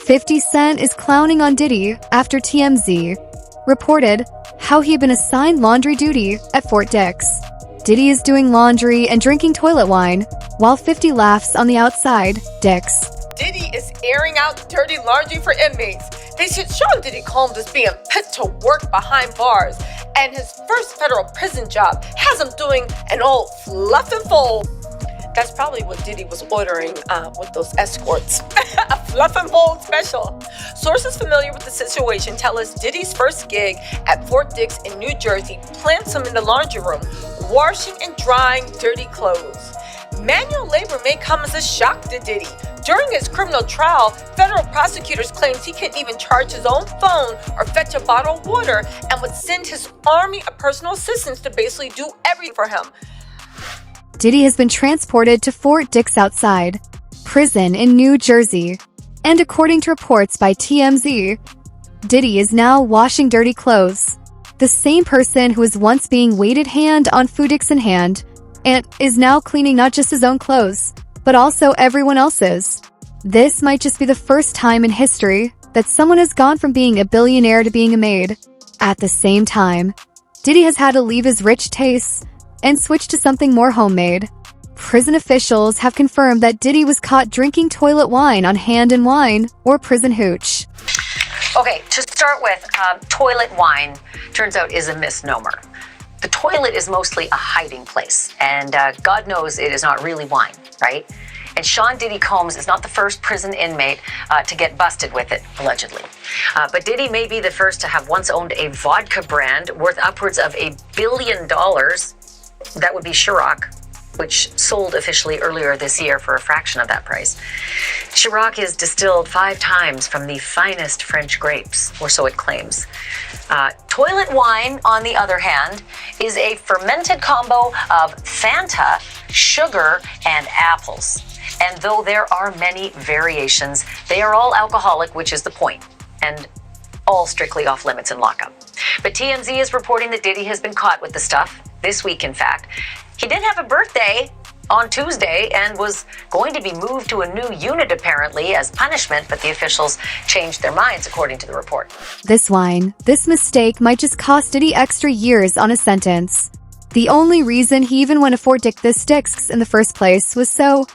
50 Cent is clowning on Diddy after TMZ reported how he had been assigned laundry duty at Fort Dix. Diddy is doing laundry and drinking toilet wine, while 50 laughs on the outside, Dix. Diddy is airing out dirty laundry for inmates. They should show Diddy Combs as being put to work behind bars, and his first federal prison job has him doing an old fluff and fold. That's probably what Diddy was ordering with those escorts. A fluff and fold special. Sources familiar with the situation tell us Diddy's first gig at Fort Dix in New Jersey plants him in the laundry room, washing and drying dirty clothes. Manual labor may come as a shock to Diddy. During his criminal trial, federal prosecutors claimed he couldn't even charge his own phone or fetch a bottle of water and would send his army of personal assistants to basically do everything for him. Diddy has been transported to Fort Dix outside prison in New Jersey. And according to reports by TMZ, Diddy is now washing dirty clothes. The same person who was once being waited hand on food Dix in hand and is now cleaning not just his own clothes, but also everyone else's. This might just be the first time in history that someone has gone from being a billionaire to being a maid. At the same time, Diddy has had to leave his rich tastes and switch to something more homemade. Prison officials have confirmed that Diddy was caught drinking toilet wine on hand and wine or prison hooch. Okay, to start with, toilet wine turns out is a misnomer. The toilet is mostly a hiding place, and God knows it is not really wine, right? And Sean Diddy Combs is not the first prison inmate to get busted with it, allegedly. But Diddy may be the first to have once owned a vodka brand worth upwards of $1 billion. That would be Ciroc, which sold officially earlier this year for a fraction of that price. Ciroc is distilled 5 times from the finest French grapes, or so it claims. Toilet wine, on the other hand, is a fermented combo of Fanta, sugar, and apples. And though there are many variations, they are all alcoholic, which is the point, and all strictly off limits in lockup. But TMZ is reporting that Diddy has been caught with the stuff, this week in fact. He did have a birthday on Tuesday and was going to be moved to a new unit apparently as punishment, but the officials changed their minds according to the report. This mistake might just cost Diddy extra years on his sentence. The only reason he even went to Fort Dix in the first place was so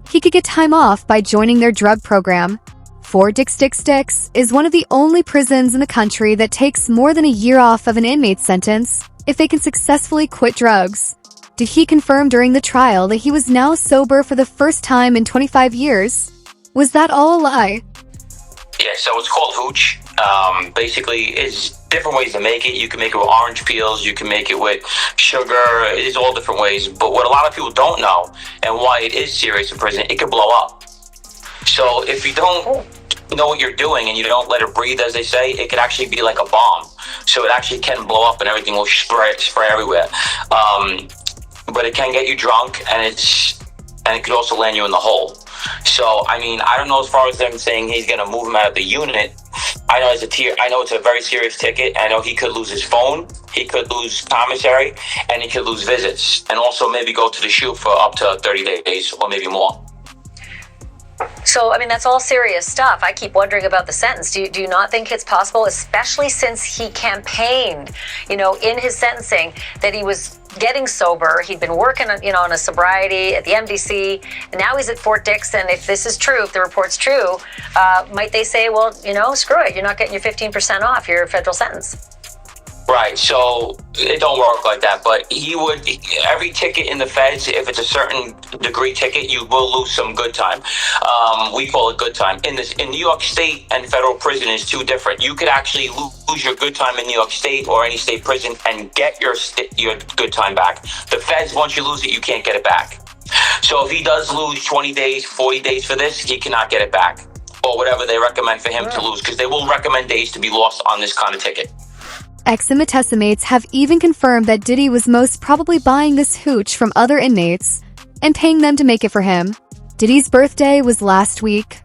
he could get time off by joining their drug program. Fort Dix is one of the only prisons in the country that takes more than a year off of an inmate's sentence if they can successfully quit drugs. Did he confirm during the trial that he was now sober for the first time in 25 years? Was that all a lie? Yeah, so it's called hooch. Basically, it's different ways to make it. You can make it with orange peels. You can make it with sugar. It's all different ways. But what a lot of people don't know, and why it is serious in prison, it can blow up. So if you don't know what you're doing and you don't let it breathe, as they say, it could actually be like a bomb. So it actually can blow up and everything will spray everywhere. But it can get you drunk, and it could also land you in the hole. So, I mean, I don't know as far as them saying he's going to move him out of the unit. I know it's a very serious ticket. I know he could lose his phone, he could lose commissary, and he could lose visits, and also maybe go to the shoe for up to 30 days or maybe more. So, I mean, that's all serious stuff. I keep wondering about the sentence. Do you not think it's possible, especially since he campaigned, in his sentencing, that he was getting sober? He'd been working, on a sobriety at the MDC, and now he's at Fort Dix. And if this is true, if the report's true, might they say, well, screw it, you're not getting your 15% off your federal sentence? Right, so it don't work like that, but every ticket in the feds, if it's a certain degree ticket, you will lose some good time. We call it good time. In New York State and federal prison is two different. You could actually lose your good time in New York State or any state prison and get your good time back. The feds, once you lose it, you can't get it back. So if he does lose 20 days, 40 days for this, he cannot get it back, or whatever they recommend for him to lose, because they will recommend days to be lost on this kind of ticket. Ex-Metessimates have even confirmed that Diddy was most probably buying this hooch from other inmates and paying them to make it for him. Diddy's birthday was last week,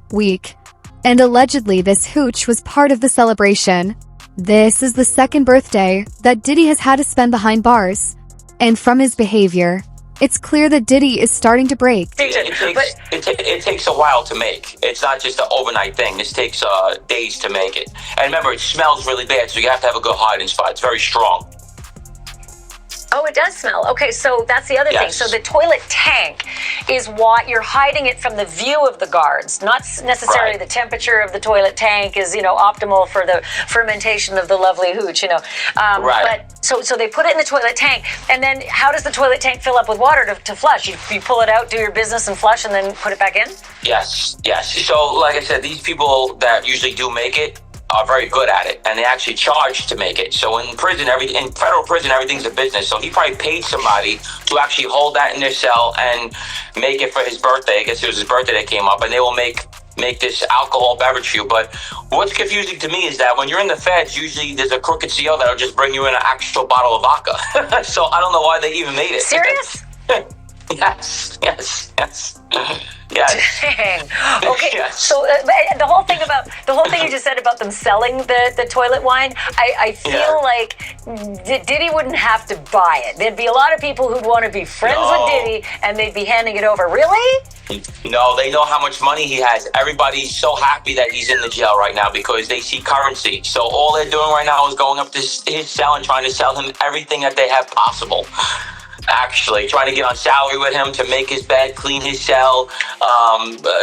and allegedly this hooch was part of the celebration. This is the second birthday that Diddy has had to spend behind bars, and from his behavior, It's clear that Diddy is starting to break. It takes a while to make. It's not just an overnight thing. This takes days to make it. And remember, it smells really bad, so you have to have a good hiding spot. It's very strong. Oh, it does smell. Okay, so that's the other thing. So the toilet tank is what you're hiding it from the view of the guards, not necessarily the temperature of the toilet tank is, optimal for the fermentation of the lovely hooch, But so they put it in the toilet tank, and then how does the toilet tank fill up with water to flush? You pull it out, do your business, and flush, and then put it back in? Yes. So, like I said, these people that usually do make it are very good at it, and they actually charge to make it. So in prison, in federal prison, everything's a business. So he probably paid somebody to actually hold that in their cell and make it for his birthday. I guess it was his birthday that came up, and they will make this alcohol beverage for you. But what's confusing to me is that when you're in the feds, usually there's a crooked CO that'll just bring you in an actual bottle of vodka. So I don't know why they even made it. Serious? Yes. Yes. Dang. Okay. Yes. So the whole thing you just said about them selling the toilet wine, I feel like Diddy wouldn't have to buy it. There'd be a lot of people who'd want to be friends with Diddy, and they'd be handing it over. Really? No, they know how much money he has. Everybody's so happy that he's in the jail right now because they see currency. So all they're doing right now is going up to his cell and trying to sell him everything that they have possible. Actually, trying to get on salary with him to make his bed, clean his cell,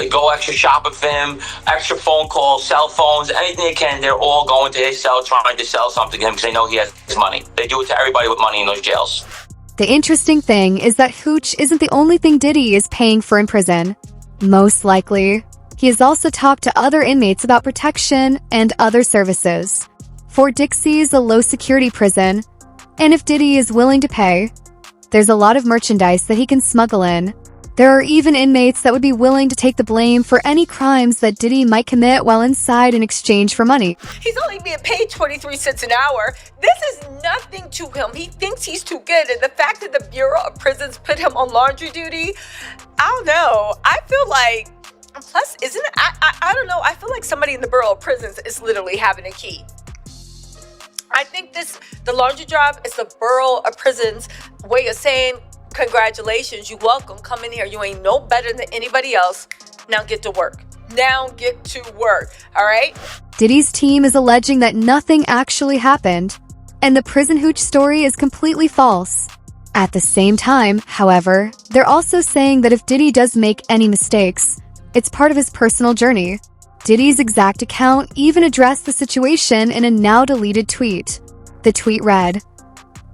go extra shopping for him, extra phone calls, cell phones, anything they can. They're all going to his cell trying to sell something to him because they know he has money. They do it to everybody with money in those jails. The interesting thing is that hooch isn't the only thing Diddy is paying for in prison. Most likely, he has also talked to other inmates about protection and other services. Fort Dixie is a low-security prison, and if Diddy is willing to pay, there's a lot of merchandise that he can smuggle in. There are even inmates that would be willing to take the blame for any crimes that Diddy might commit while inside in exchange for money. He's only being paid 23 cents an hour. This is nothing to him. He thinks he's too good. And the fact that the Bureau of Prisons put him on laundry duty, I don't know. I feel like, plus, isn't it? I don't know. I feel like somebody in the Bureau of Prisons is literally having a key. I think the laundry job is the Bureau of Prisons way of saying, congratulations, you welcome, come in here. You ain't no better than anybody else. Now get to work. All right? Diddy's team is alleging that nothing actually happened, and the prison hooch story is completely false. At the same time, however, they're also saying that if Diddy does make any mistakes, it's part of his personal journey. Diddy's exact account even addressed the situation in a now-deleted tweet. The tweet read,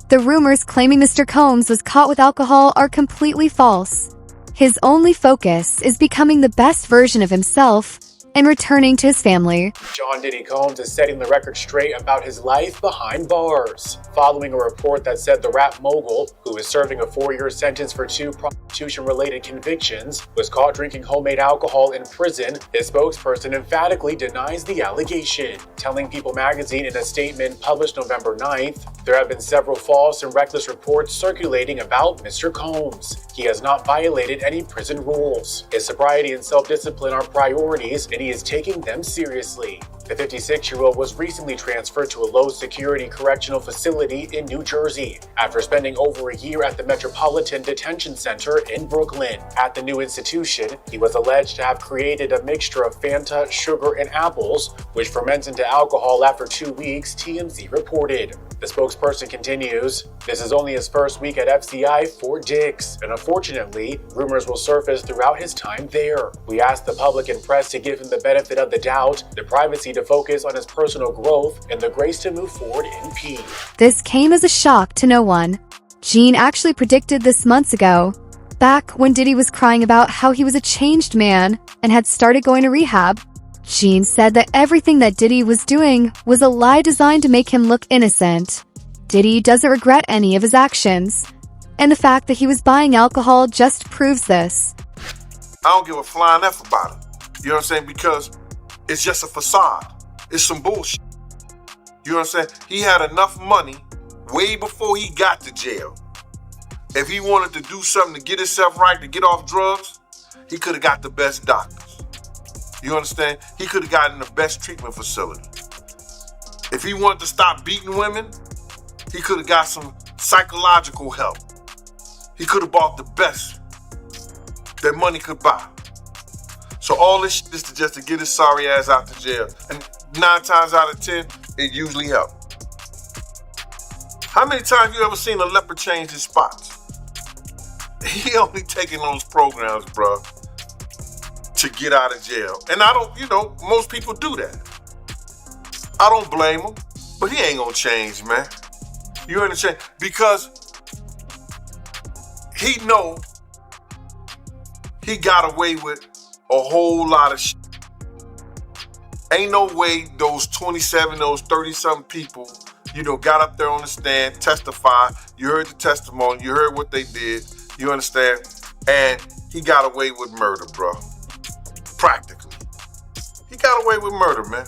"The rumors claiming Mr. Combs was caught with alcohol are completely false. His only focus is becoming the best version of himself and returning to his family." John Diddy Combs is setting the record straight about his life behind bars, following a report that said the rap mogul, who is serving a 4-year sentence for 2 prostitution-related convictions, was caught drinking homemade alcohol in prison. His spokesperson emphatically denies the allegation, telling People magazine in a statement published November 9th, "There have been several false and reckless reports circulating about Mr. Combs. He has not violated any prison rules. His sobriety and self-discipline are priorities, and he is taking them seriously." The 56-year-old was recently transferred to a low-security correctional facility in New Jersey after spending over a year at the Metropolitan Detention Center in Brooklyn. At the new institution, he was alleged to have created a mixture of Fanta, sugar, and apples, which ferments into alcohol after 2 weeks, TMZ reported. The spokesperson continues, "This is only his first week at FCI Fort Dix, and unfortunately, rumors will surface throughout his time there. We ask the public and press to give him the benefit of the doubt, the privacy to focus on his personal growth, and the grace to move forward in peace." This came as a shock to no one. Gene actually predicted this months ago, back when Diddy was crying about how he was a changed man and had started going to rehab. Gene said that everything that Diddy was doing was a lie designed to make him look innocent. Diddy doesn't regret any of his actions, and the fact that he was buying alcohol just proves this. I don't give a flying F about it. You know what I'm saying? Because it's just a facade. It's some bullshit. You know what I'm saying? He had enough money way before he got to jail. If he wanted to do something to get himself right, to get off drugs, he could have got the best doctors. You understand? He could have gotten the best treatment facility. If he wanted to stop beating women, he could have got some psychological help. He could have bought the best that money could buy. So all this shit is just to get his sorry ass out the jail. And 9 times out of 10, it usually helps. How many times you ever seen a leopard change his spots? He only taking those programs, bro, to get out of jail. And I don't, most people do that. I don't blame him, but he ain't gonna change, man. You understand? Because he know he got away with a whole lot of shit. Ain't no way those 27, those 30-something people, got up there on the stand, testify. You heard the testimony. You heard what they did. You understand? And he got away with murder, bro. Practically. He got away with murder, man.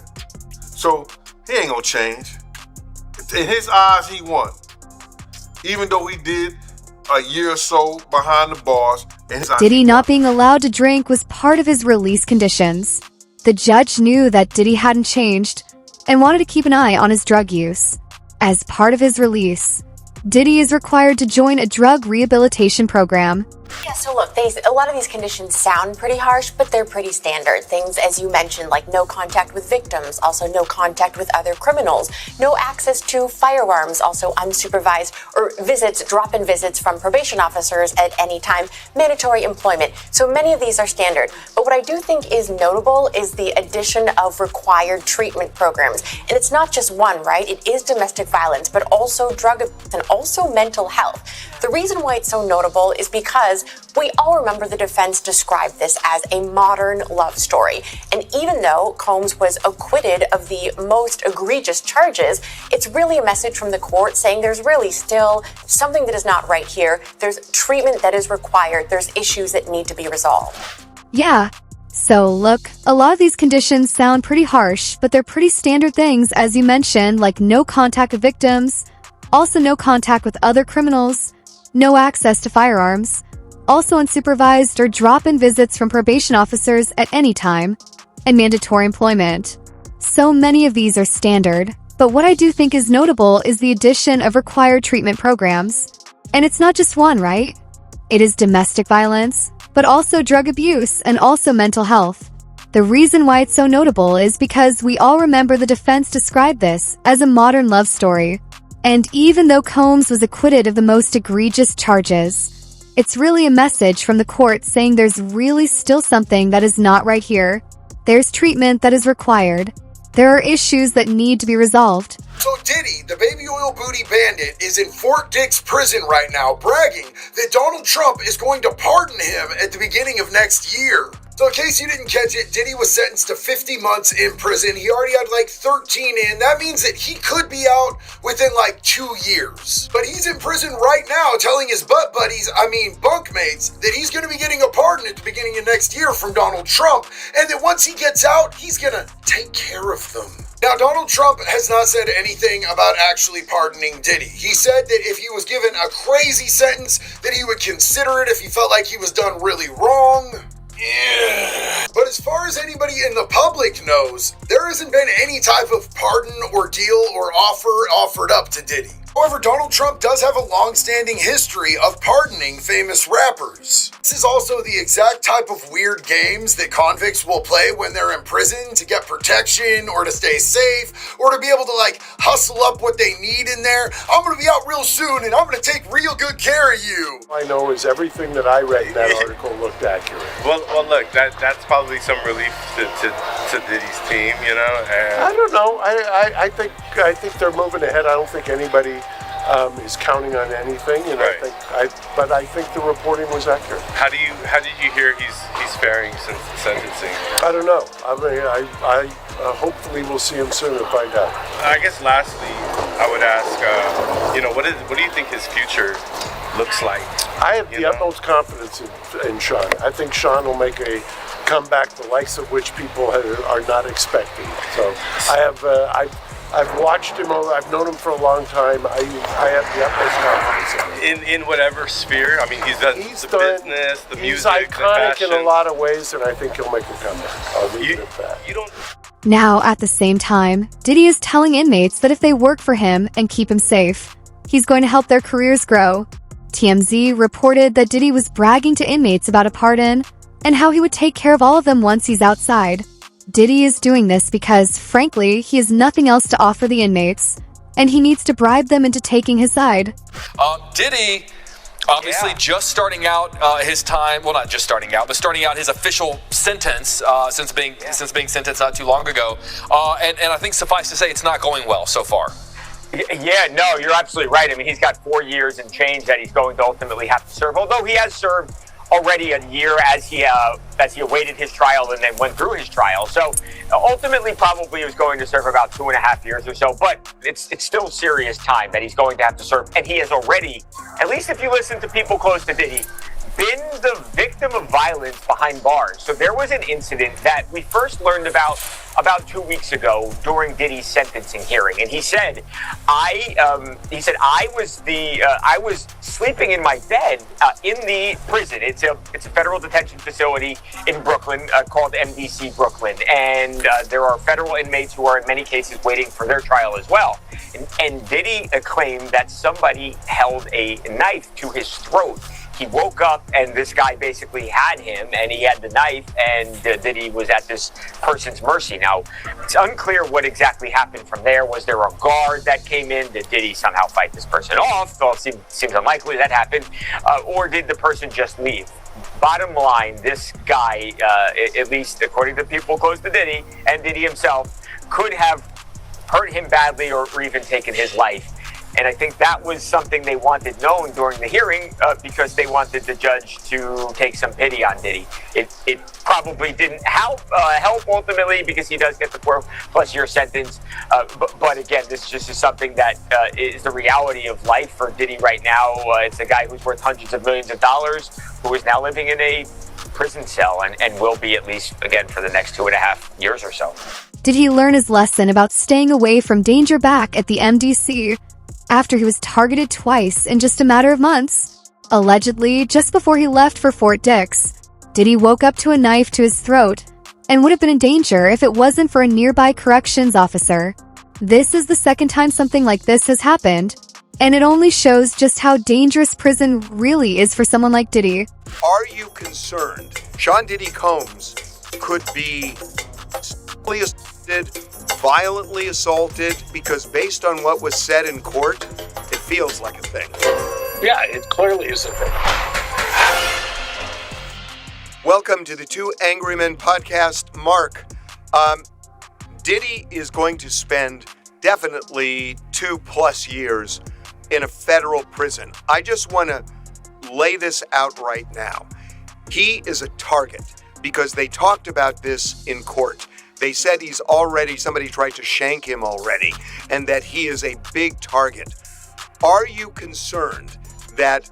So he ain't gonna change. In his eyes, he won. Even though he did a year or so behind the bars. Diddy not being allowed to drink was part of his release conditions. The judge knew that Diddy hadn't changed and wanted to keep an eye on his drug use. As part of his release, Diddy is required to join a drug rehabilitation program. Yeah, so look, a lot of these conditions sound pretty harsh, but they're pretty standard. Things, as you mentioned, like no contact with victims, also no contact with other criminals, no access to firearms, also unsupervised, or drop-in visits from probation officers at any time, mandatory employment. So many of these are standard. But what I do think is notable is the addition of required treatment programs. And it's not just one, right? It is domestic violence, but also drug abuse and also mental health. The reason why it's so notable is because we all remember the defense described this as a modern love story. And even though Combs was acquitted of the most egregious charges, it's really a message from the court saying there's really still something that is not right here. There's treatment that is required. There's issues that need to be resolved. Yeah. So look, a lot of these conditions sound pretty harsh, but they're pretty standard things, as you mentioned, like no contact with victims, also no contact with other criminals, no access to firearms, also unsupervised or drop-in visits from probation officers at any time, and mandatory employment. So many of these are standard, but what I do think is notable is the addition of required treatment programs. And it's not just one, right? It is domestic violence, but also drug abuse and also mental health. The reason why it's so notable is because we all remember the defense described this as a modern love story. And even though Combs was acquitted of the most egregious charges, it's really a message from the court saying there's really still something that is not right here. There's treatment that is required. There are issues that need to be resolved. So Diddy, the baby oil booty bandit, is in Fort Dix prison right now, bragging that Donald Trump is going to pardon him at the beginning of next year. So in case you didn't catch it, Diddy was sentenced to 50 months in prison. He already had like 13 in. That means that he could be out within like 2 years. But he's in prison right now telling his bunkmates, that he's going to be getting a pardon at the beginning of next year from Donald Trump. And that once he gets out, he's going to take care of them. Now, Donald Trump has not said anything about actually pardoning Diddy. He said that if he was given a crazy sentence, that he would consider it if he felt like he was done really wrong. Yeah. But as far as anybody in the public knows, there hasn't been any type of pardon or deal or offer offered up to Diddy. However, Donald Trump does have a long-standing history of pardoning famous rappers. This is also the exact type of weird games that convicts will play when they're in prison to get protection or to stay safe or to be able to hustle up what they need in there. I'm going to be out real soon and I'm going to take real good care of you. All I know is everything that I read in that article looked accurate. Well, look, that's probably some relief to Diddy's team, And I don't know. I think they're moving ahead. I don't think anybody is counting on anything, and right. I think the reporting was accurate. How did you hear he's faring since the sentencing? I don't know. I mean, hopefully we'll see him soon and find out. I guess lastly, I would ask, what do you think his future looks like? I have the utmost confidence in Sean. I think Sean will make a comeback, the likes of which people are not expecting. So I've watched him. I've known him for a long time. I have the utmost confidence in him. In whatever sphere. I mean, he's done the business, the music, he's iconic the fashion. in a lot of ways, and I think he'll make a comeback. I'll leave it at that. Now, at the same time, Diddy is telling inmates that if they work for him and keep him safe, he's going to help their careers grow. TMZ reported that Diddy was bragging to inmates about a pardon and how he would take care of all of them once he's outside. Diddy is doing this because, frankly, he has nothing else to offer the inmates, and he needs to bribe them into taking his side. Diddy, obviously just starting out his time, well, not just starting out, but starting out his official sentence since being sentenced not too long ago. And I think suffice to say it's not going well so far. Yeah, no, you're absolutely right. I mean, he's got 4 years and change that he's going to ultimately have to serve, although he has served already a year as he awaited his trial and then went through his trial. So ultimately probably he was going to serve about 2.5 years or so, but it's still serious time that he's going to have to serve. And he has already, at least if you listen to people close to Diddy, been the victim of violence behind bars. So there was an incident that we first learned about 2 weeks ago during Diddy's sentencing hearing, and he said, I was sleeping in my bed in the prison. It's a federal detention facility in Brooklyn called MDC Brooklyn, and there are federal inmates who are in many cases waiting for their trial as well. And Diddy claimed that somebody held a knife to his throat. He woke up and this guy basically had him and he had the knife, and Diddy was at this person's mercy. Now, it's unclear what exactly happened from there. Was there a guard that came in? Did Diddy somehow fight this person off? Well, it seems unlikely that happened. Or did the person just leave? Bottom line, this guy, at least according to people close to Diddy and Diddy himself, could have hurt him badly or even taken his life. And I think that was something they wanted known during the hearing because they wanted the judge to take some pity on Diddy. It probably didn't help ultimately because he does get the 4+ year sentence. But again, this just is something that is the reality of life for Diddy right now. It's a guy who's worth hundreds of millions of dollars who is now living in a prison cell and will be at least, again, for the next 2.5 years or so. Did he learn his lesson about staying away from danger back at the MDC? After he was targeted twice in just a matter of months. Allegedly, just before he left for Fort Dix, Diddy woke up to a knife to his throat and would have been in danger if it wasn't for a nearby corrections officer. This is the second time something like this has happened, and it only shows just how dangerous prison really is for someone like Diddy. Are you concerned Sean Diddy Combs could be violently assaulted, because based on what was said in court, it feels like a thing? Yeah, it clearly is a thing. Welcome to the Two Angry Men podcast. Mark, Diddy is going to spend definitely 2+ years in a federal prison. I just want to lay this out right now. He is a target because they talked about this in court. They said somebody tried to shank him already, and that he is a big target. Are you concerned that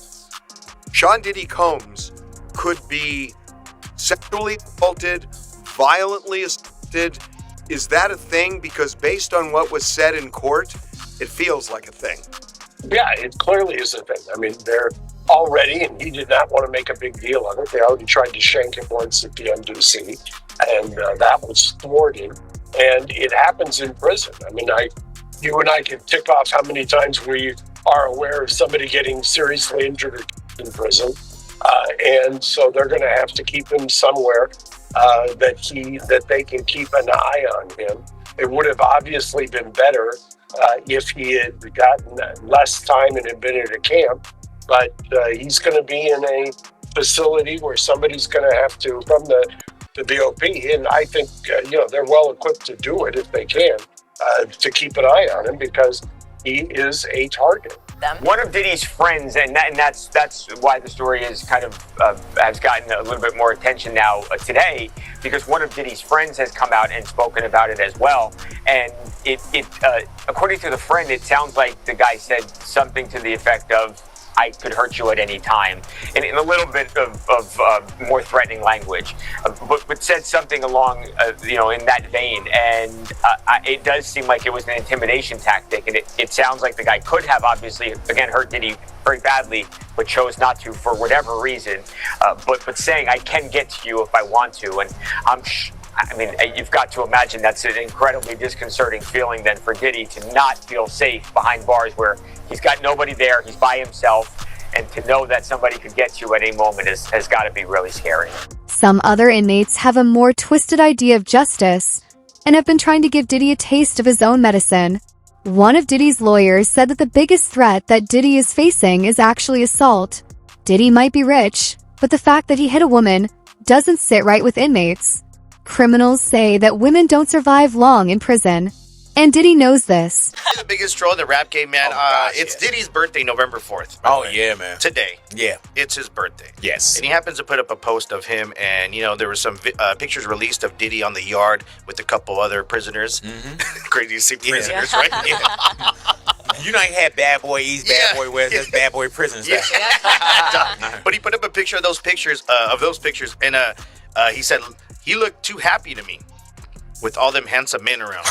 Sean Diddy Combs could be sexually assaulted, violently assaulted? Is that a thing? Because based on what was said in court, it feels like a thing. Yeah, it clearly is a thing. I mean, they're already, and he did not want to make a big deal of it. They already tried to shank him once at the MDC. And that was thwarted, and it happens in prison. I mean, you and I can tick off how many times we are aware of somebody getting seriously injured in prison, and so they're going to have to keep him somewhere that they can keep an eye on him. It would have obviously been better if he had gotten less time and had been at a camp, but he's going to be in a facility where somebody's going to have to, from the BOP, and I think they're well equipped to do it if they can, to keep an eye on him because he is a target. One of Diddy's friends, and that's why the story is kind of has gotten a little bit more attention now today, because one of Diddy's friends has come out and spoken about it as well. And it according to the friend, it sounds like the guy said something to the effect of, "I could hurt you at any time," in a little bit of more threatening language, but said something along, in that vein. And it does seem like it was an intimidation tactic. And it sounds like the guy could have obviously, again, hurt Diddy very badly, but chose not to for whatever reason. But saying, "I can get to you if I want to," and I mean, you've got to imagine that's an incredibly disconcerting feeling then for Diddy to not feel safe behind bars where he's got nobody there, he's by himself, And to know that somebody could get you at any moment has got to be really scary. Some other inmates have a more twisted idea of justice and have been trying to give Diddy a taste of his own medicine. One of Diddy's lawyers said that the biggest threat that Diddy is facing is actually assault. Diddy might be rich, but the fact that he hit a woman doesn't sit right with inmates. Criminals say that women don't survive long in prison, and Diddy knows this. The biggest troll in the rap game, man. It's Diddy's birthday, November 4th. Oh, yeah, man. Today. Yeah. It's his birthday. Yes. And he happens to put up a post of him, and, you know, there were some pictures released of Diddy on the yard with a couple other prisoners. Mm-hmm. Crazy to see prisoners, right? Yeah. You know, he had Bad Boy East, Bad Boy West, that's Bad Boy Prisons. Yeah. But he put up a picture of those pictures, and he said, he looked too happy to me. With all them handsome men around.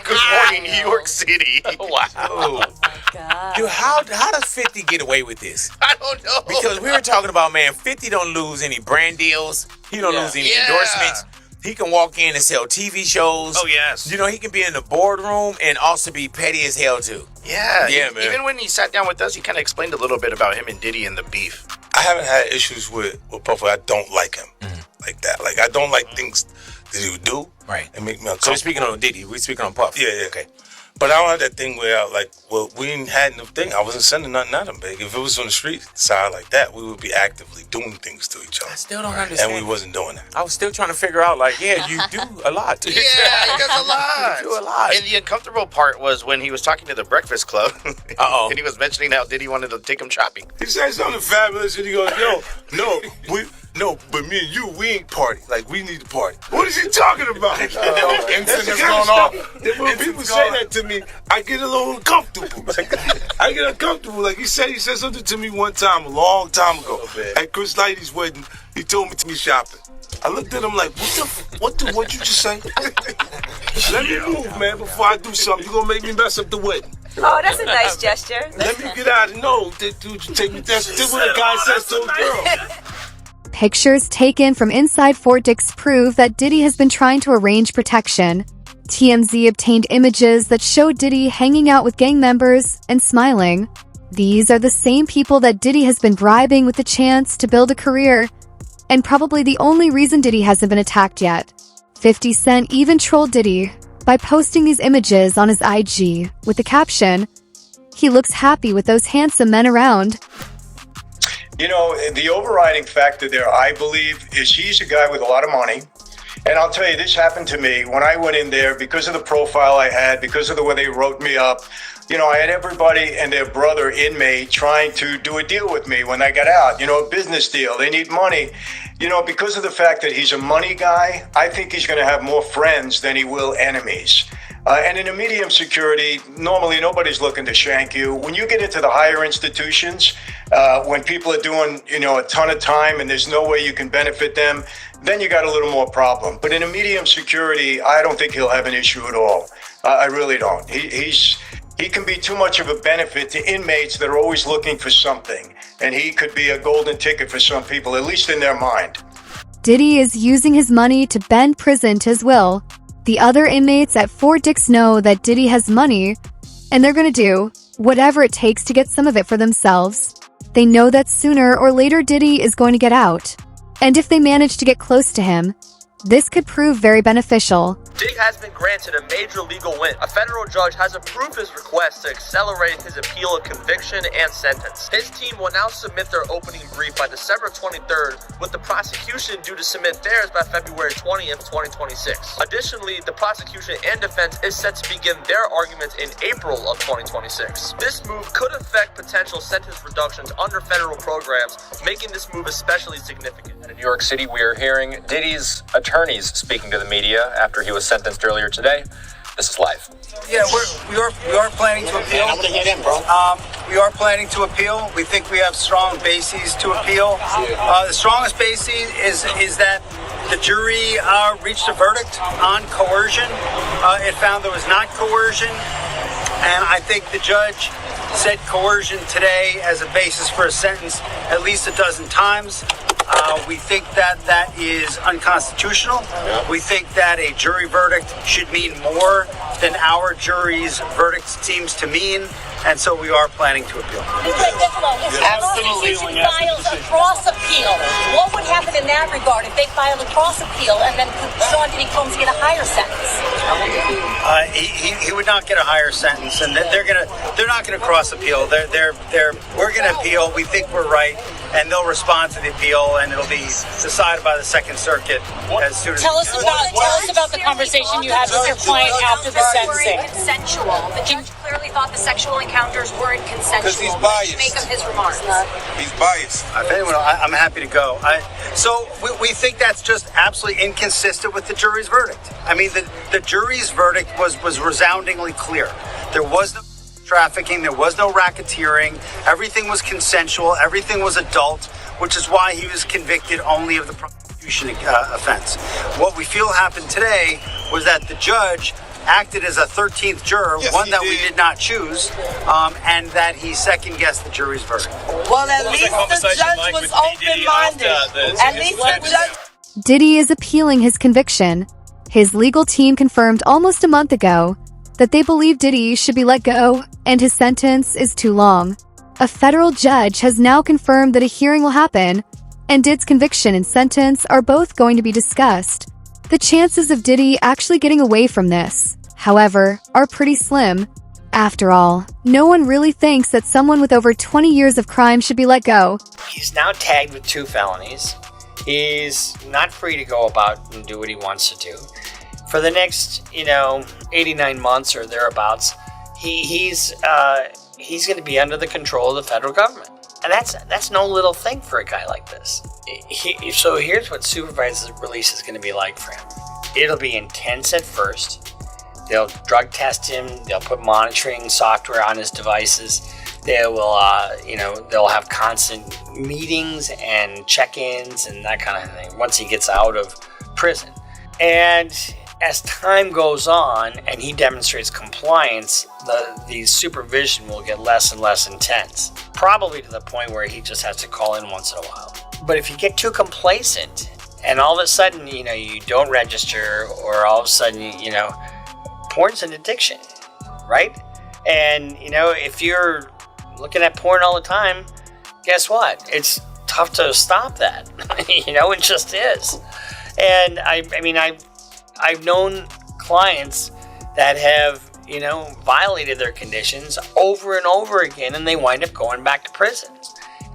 Good morning, New York City. Wow. Oh dude, how does 50 get away with this? I don't know. Because we were talking about, man, 50 don't lose any brand deals. He don't lose any endorsements. He can walk in and sell TV shows. Oh, yes. You know, he can be in the boardroom and also be petty as hell, too. Yeah. Yeah, man. Even when he sat down with us, he kind of explained a little bit about him and Diddy and the beef. I haven't had issues with Puffy. I don't like him like that. Like, I don't like things that he would do. Right. And make me uncomfortable. So we're speaking on Diddy. We're speaking on Puff. Yeah. Okay. But I don't have that thing where, we didn't have no thing. I wasn't sending nothing at him, big. If it was on the street side like that, we would be actively doing things to each other. I still don't understand. And we wasn't doing that. I was still trying to figure out, you do a lot. Yeah, he does a lot. You do a lot. And the uncomfortable part was when he was talking to the Breakfast Club. And he was mentioning how Diddy wanted to take him shopping. He said something fabulous, and he goes, but me and you, we ain't party. Like, we need to party. What is he talking about? That's the kind of stuff that when people say that to me, I get a little uncomfortable. I get uncomfortable. Like, he said something to me one time, a long time ago. At Chris Lighty's wedding, he told me to be shopping. I looked at him like, what you just say? Let me move, man, before I do something. You're going to make me mess up the wedding. Oh, that's a nice gesture. Let me get out of no, dude, you take me. That's what a guy says to a girl. Pictures taken from inside Fort Dix prove that Diddy has been trying to arrange protection. TMZ obtained images that show Diddy hanging out with gang members and smiling. These are the same people that Diddy has been bribing with the chance to build a career, and probably the only reason Diddy hasn't been attacked yet. 50 Cent even trolled Diddy by posting these images on his IG with the caption, "He looks happy with those handsome men around." You know, the overriding factor there, I believe, is he's a guy with a lot of money. And I'll tell you, this happened to me when I went in there because of the profile I had, because of the way they wrote me up. You know, I had everybody and their brother inmate trying to do a deal with me when I got out, a business deal. They need money. Because of the fact that he's a money guy, I think he's going to have more friends than he will enemies. And in a medium security, normally nobody's looking to shank you. When you get into the higher institutions, when people are doing, a ton of time and there's no way you can benefit them, then you got a little more problem. But in a medium security, I don't think he'll have an issue at all. I really don't. He can be too much of a benefit to inmates that are always looking for something. And he could be a golden ticket for some people, at least in their mind. Diddy is using his money to bend prison to his will. The other inmates at Fort Dix know that Diddy has money, and they're going to do whatever it takes to get some of it for themselves. They know that sooner or later Diddy is going to get out. And if they manage to get close to him, this could prove very beneficial. Diddy has been granted a major legal win. A federal judge has approved his request to accelerate his appeal of conviction and sentence. His team will now submit their opening brief by December 23rd, with the prosecution due to submit theirs by February 20th, 2026. Additionally, the prosecution and defense is set to begin their arguments in April of 2026. This move could affect potential sentence reductions under federal programs, making this move especially significant. In New York City, we are hearing Diddy's attorneys speaking to the media after he was sentenced earlier today. This is live. Yeah, we are planning to appeal. I'm gonna hit him, bro. We are planning to appeal. We think we have strong bases to appeal. The strongest basis is that the jury reached a verdict on coercion. It found there was not coercion, and I think the judge said coercion today as a basis for a sentence at least a dozen times. We think that that is unconstitutional. We think that a jury verdict should mean more than our jury's verdict seems to mean, and so we are planning to appeal. Absolutely. Files a cross appeal. What would happen in that regard if they file a cross appeal and then Sean Diddy Combs get a higher sentence? He would not get a higher sentence, and they're not gonna cross appeal. We're gonna appeal. We think we're right, and they'll respond to the appeal, and it'll be decided by the Second Circuit as soon as. Tell us about the conversation you had with your client after the sentencing. Consensual. The judge clearly thought the sexual encounters weren't consensual. Because he's biased. Make of his remarks. He's biased. I'm happy to go. So we think that's just absolutely inconsistent with the jury's verdict. I mean, the jury's verdict was resoundingly clear. There was no trafficking, there was no racketeering, everything was consensual, everything was adult, which is why he was convicted only of the prostitution offense. What we feel happened today was that the judge acted as a 13th juror, one that we did not choose, and that he second-guessed the jury's verdict. Well, at least the judge was open-minded. At least the judge... Diddy is appealing his conviction. His legal team confirmed almost a month ago that they believe Diddy should be let go and his sentence is too long. A federal judge has now confirmed that a hearing will happen, and Diddy's conviction and sentence are both going to be discussed. The chances of Diddy actually getting away from this, however, are pretty slim. After all, no one really thinks that someone with over 20 years of crime should be let go. He's now tagged with 2 felonies. He's not free to go about and do what he wants to do. For the next, 89 months or thereabouts, he's going to be under the control of the federal government. And that's no little thing for a guy like this. So here's what supervised release is going to be like for him. It'll be intense at first. They'll drug test him. They'll put monitoring software on his devices. They will, they'll have constant meetings and check-ins and that kind of thing once he gets out of prison. And as time goes on and he demonstrates compliance, the supervision will get less and less intense. Probably to the point where he just has to call in once in a while. But if you get too complacent and all of a sudden, you don't register, or all of a sudden, porn's an addiction, right? And, if you're looking at porn all the time, guess what? It's tough to stop that. It just is. And I've known clients that have, violated their conditions over and over again, and they wind up going back to prison.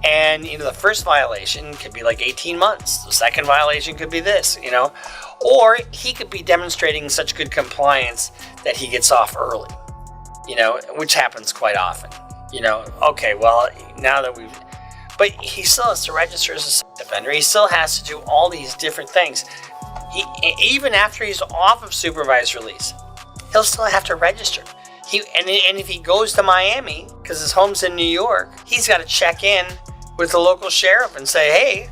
And, the first violation could be like 18 months. The second violation could be this, Or he could be demonstrating such good compliance that he gets off early, which happens quite often. Okay, well, now that but he still has to register as a sex offender. He still has to do all these different things. Even after he's off of supervised release, he'll still have to register. And if he goes to Miami, because his home's in New York, he's got to check in with the local sheriff and say, hey,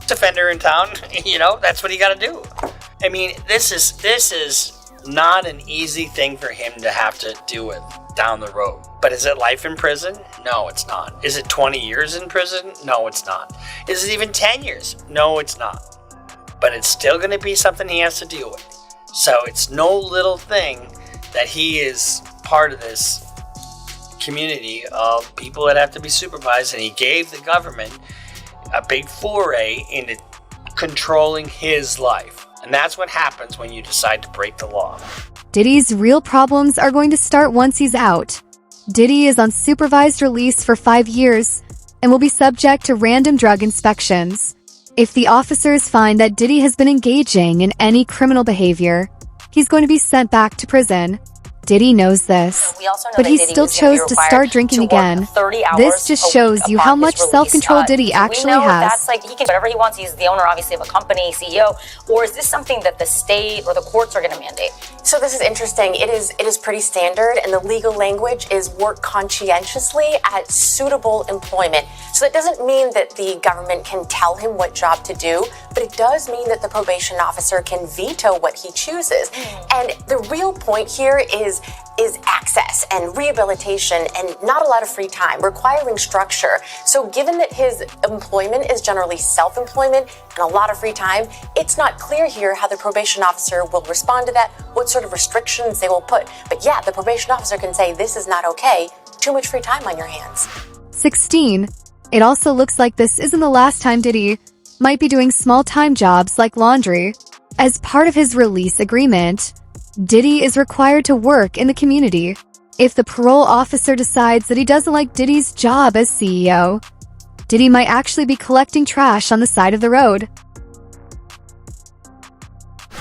offender in town, that's what he got to do. This is not an easy thing for him to have to deal with down the road. But is it life in prison? No, it's not. Is it 20 years in prison? No, it's not. Is it even 10 years? No, it's not. But it's still going to be something he has to deal with. So it's no little thing that he is part of this community of people that have to be supervised, and he gave the government a big foray into controlling his life. And that's what happens when you decide to break the law. Diddy's real problems are going to start once he's out. Diddy is on supervised release for 5 years and will be subject to random drug inspections. If the officers find that Diddy has been engaging in any criminal behavior, he's going to be sent back to prison. Diddy knows this, but he still chose to start drinking again. This just shows you how much self-control Diddy actually has. That's he can do whatever he wants. He's the owner, obviously, of a company, CEO. Or is this something that the state or the courts are going to mandate? So this is interesting. It is pretty standard, and the legal language is work conscientiously at suitable employment. So that doesn't mean that the government can tell him what job to do, but it does mean that the probation officer can veto what he chooses. And the real point here is is access and rehabilitation and not a lot of free time, requiring structure. So given that his employment is generally self-employment and a lot of free time, it's not clear here how the probation officer will respond to that, what sort of restrictions they will put. But yeah, the probation officer can say, this is not okay, too much free time on your hands. 16. It also looks like this isn't the last time Diddy might be doing small-time jobs like laundry. As part of his release agreement, Diddy is required to work in the community. If the parole officer decides that he doesn't like Diddy's job as CEO, Diddy might actually be collecting trash on the side of the road.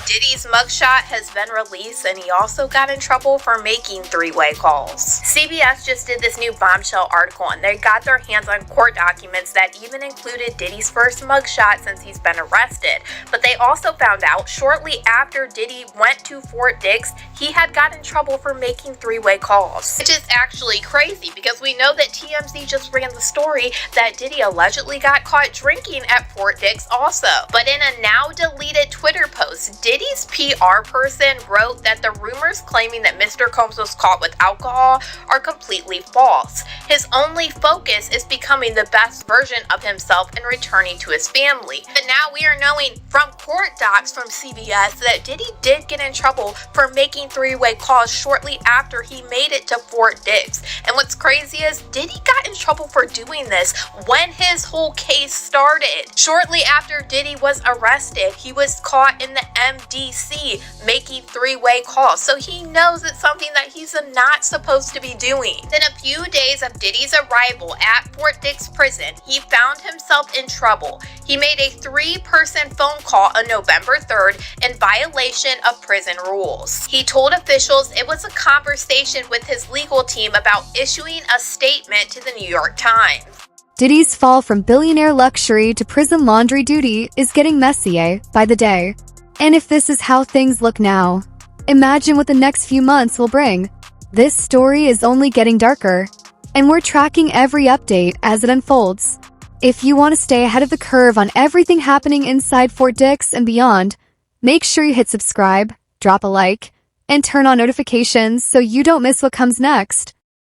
Diddy's mugshot has been released, and he also got in trouble for making three-way calls. CBS just did this new bombshell article, and they got their hands on court documents that even included Diddy's first mugshot since he's been arrested. But they also found out shortly after Diddy went to Fort Dix, he had got in trouble for making three-way calls. Which is actually crazy because we know that TMZ just ran the story that Diddy allegedly got caught drinking at Fort Dix also. But in a now deleted Twitter post, Diddy's PR person wrote that the rumors claiming that Mr. Combs was caught with alcohol are completely false. His only focus is becoming the best version of himself and returning to his family. But now we are knowing from court docs from CBS that Diddy did get in trouble for making three-way calls shortly after he made it to Fort Dix. And what's crazy is Diddy got in trouble for doing this when his whole case started. Shortly after Diddy was arrested, he was caught in the MDC making three-way calls, so he knows it's something that he's not supposed to be doing. Then a few days of Diddy's arrival at Fort Dix prison, he found himself in trouble. He made a 3-person phone call on November 3rd in violation of prison rules. He told officials it was a conversation with his legal team about issuing a statement to the New York Times. Diddy's fall from billionaire luxury to prison laundry duty is getting messier by the day. And if this is how things look now, imagine what the next few months will bring. This story is only getting darker, and we're tracking every update as it unfolds. If you want to stay ahead of the curve on everything happening inside Fort Dix and beyond, make sure you hit subscribe, drop a like, and turn on notifications so you don't miss what comes next.